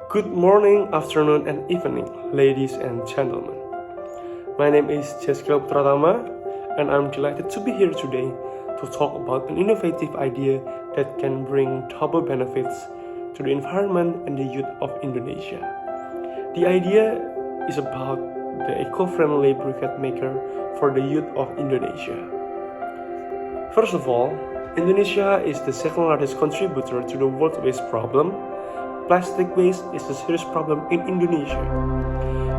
Good morning, afternoon, and evening, ladies and gentlemen. My name is Jessica Pratama, and I'm delighted to be here today to talk about an innovative idea that can bring double benefits to the environment and the youth of Indonesia. The idea is about the eco-friendly briquette maker for the youth of Indonesia. First of all, Indonesia is the second largest contributor to the world waste problem. Plastic waste is a serious problem in Indonesia.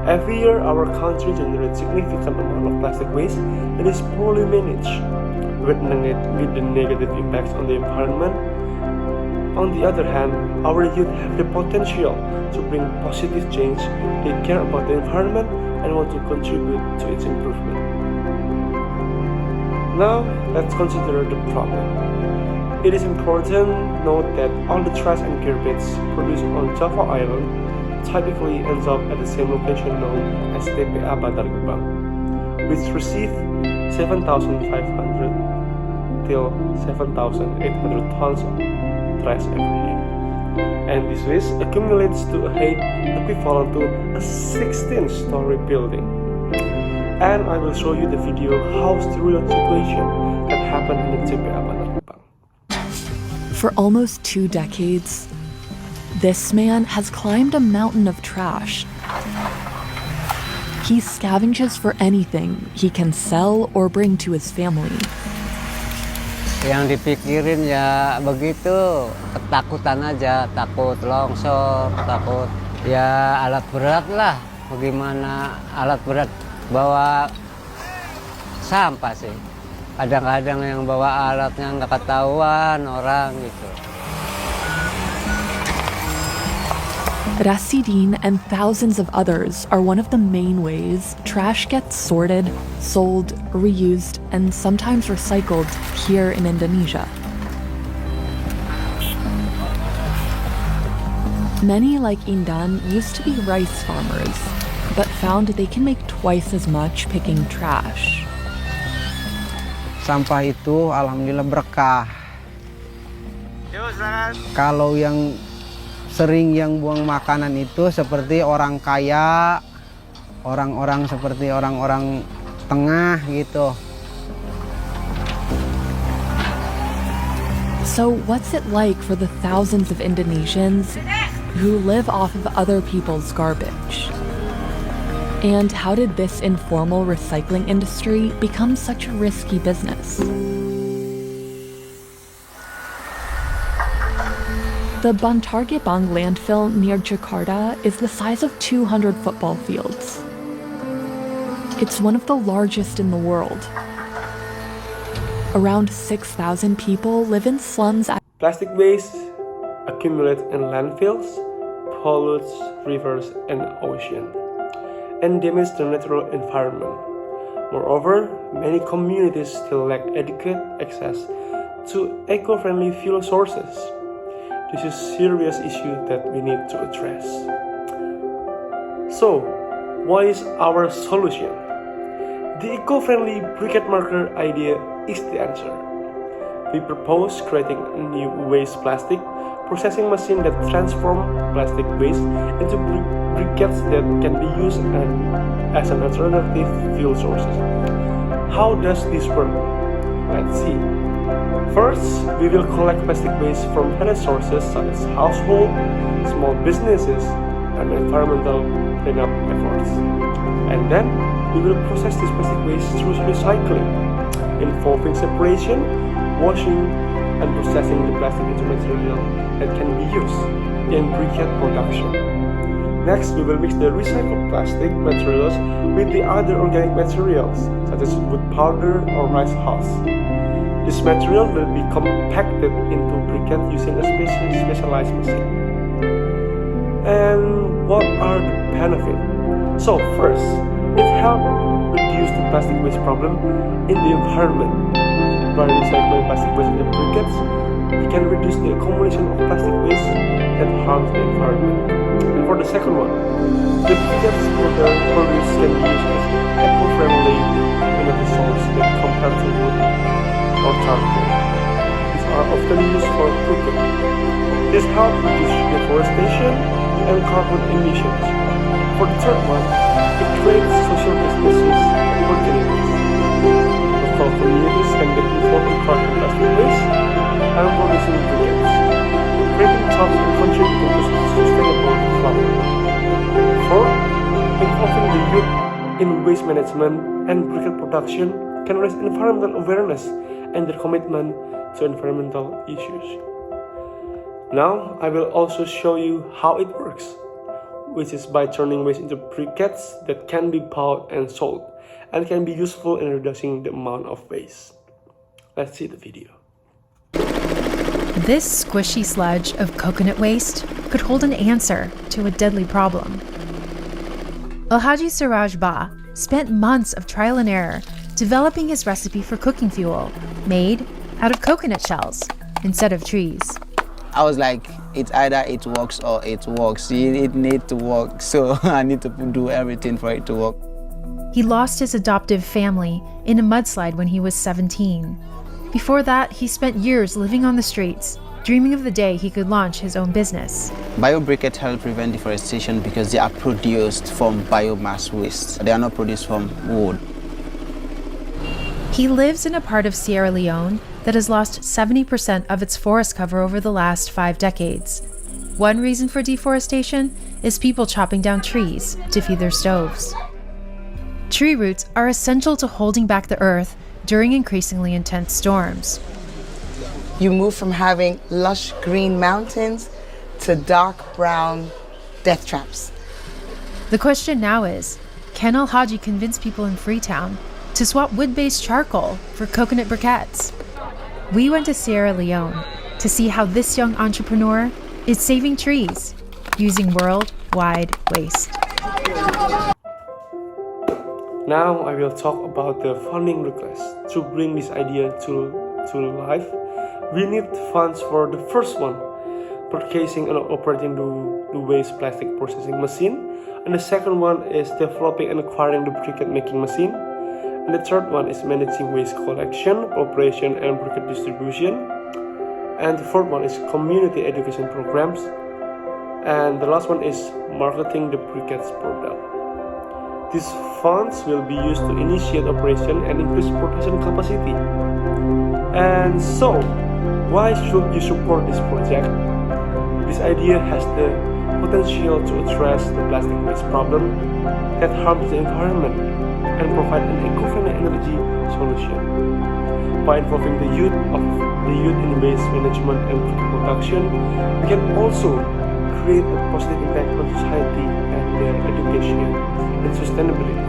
Every year, our country generates significant amount of plastic waste that is poorly managed, with the negative impacts on the environment. On the other hand, our youth have the potential to bring positive change. They care about the environment and want to contribute to its improvement. Now, let's consider the problem. It is important to note that all the trash and garbage produced on Java Island typically ends up at the same location known as TPA Bantar Gebang, which receive 7,500 till 7,800 tons of trash every year. And this waste accumulates to a height equivalent to a 16-story building. And I will show you the video how's the real situation that happened in the TPA Bantar Gebang. For almost 2 decades, this man has climbed a mountain of trash. He scavenges for anything he can sell or bring to his family. Yang dipikirin ya begitu, ketakutan aja, takut longsor, takut ya alat berat lah. Bagaimana alat berat bawa sampah sih. Kadang-kadang yang bawa alatnya nggak ketahuan orang gitu. Rasidin and thousands of others are one of the main ways trash gets sorted, sold, reused, and sometimes recycled here in Indonesia. Many, like Indan, used to be rice farmers, but found they can make twice as much picking trash. Sampah itu alhamdulillah berkah. Kalau yang sering yang buang makanan itu seperti orang kaya, orang-orang seperti orang-orang tengah gitu. So what's it like for the thousands of Indonesians who live off of other people's garbage? And how did this informal recycling industry become such a risky business? The Bantar Gebang landfill near Jakarta is the size of 200 football fields. It's one of the largest in the world. Around 6,000 people live in slums. Plastic waste accumulates in landfills, pollutes rivers and ocean, and damage the natural environment. Moreover, many communities still lack adequate access to eco-friendly fuel sources. This is a serious issue that we need to address. So, what is our solution? The eco-friendly briquette marker idea is the answer. We propose creating a new waste plastic processing machine that transforms plastic waste into briquettes that can be used as an alternative fuel sources. How does this work? Let's see. First, we will collect plastic waste from various sources such as household, small businesses, and environmental cleanup efforts. And then, we will process this plastic waste through recycling, involving separation, washing, and processing the plastic into material that can be used in briquette production. Next, we will mix the recycled plastic materials with the other organic materials, such as wood powder or rice hulls. This material will be compacted into briquette using a specialized machine. And what are the benefits? So first, it helps reduce the plastic waste problem in the environment. By recycling plastic waste in the briquettes, we can reduce the accumulation of plastic waste that harms the environment. And for the second one, the briquettes produced can be used as eco-friendly energy source when compared to wood or charcoal. This are often used for cooking. This helps reduce deforestation and carbon emissions. For the third one, it creates social businesses opportunities. Local communities can get involved in cracking plastic waste and producing briquettes, creating jobs and contributing to sustainable development. Fourth, involving the youth in waste management and briquette production can raise environmental awareness and their commitment to environmental issues. Now, I will also show you how it works, which is by turning waste into briquettes that can be bought and sold and can be useful in reducing the amount of waste. Let's see the video. This squishy sludge of coconut waste could hold an answer to a deadly problem. Alhaji Siraj Ba spent months of trial and error developing his recipe for cooking fuel made out of coconut shells instead of trees. I was like, it's either it works or it works. It needs to work, so I need to do everything for it to work. He lost his adoptive family in a mudslide when he was 17. Before that, he spent years living on the streets, dreaming of the day he could launch his own business. Biobriquettes help prevent deforestation because they are produced from biomass waste. They are not produced from wood. He lives in a part of Sierra Leone that has lost 70% of its forest cover over the last 5 decades. One reason for deforestation is people chopping down trees to feed their stoves. Tree roots are essential to holding back the earth during increasingly intense storms. You move from having lush green mountains to dark brown death traps. The question now is, can Alhaji convince people in Freetown to swap wood-based charcoal for coconut briquettes? We went to Sierra Leone to see how this young entrepreneur is saving trees using worldwide waste. Now I will talk about the funding request. To bring this idea to life, we need funds for the first one, purchasing and operating the waste plastic processing machine, and the second one is developing and acquiring the briquette making machine, and the third one is managing waste collection, operation and briquette distribution, and the fourth one is community education programs, and the last one is marketing the briquettes product. These funds will be used to initiate operation and increase production capacity. And so, why should you support this project? This idea has the potential to address the plastic waste problem that harms the environment and provide an eco-friendly energy solution. By involving the youth in waste management and production, we can also create a positive impact on society and their education and sustainability.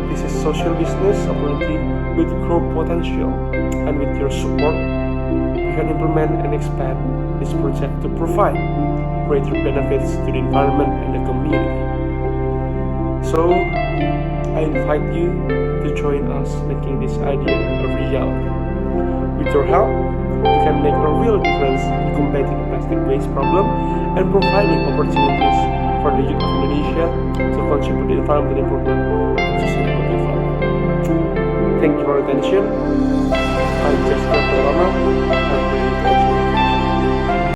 This is social business opportunity with growth potential, and with your support, we can implement and expand this project to provide greater benefits to the environment and the community. So, I invite you to join us making this idea a reality. With your help, we can make a real difference in combating the plastic waste problem and providing opportunities for the youth of Indonesia to contribute to environmental improvement and sustainable development. Thank you for your attention. I'm Jessica Perlama. I'm ready to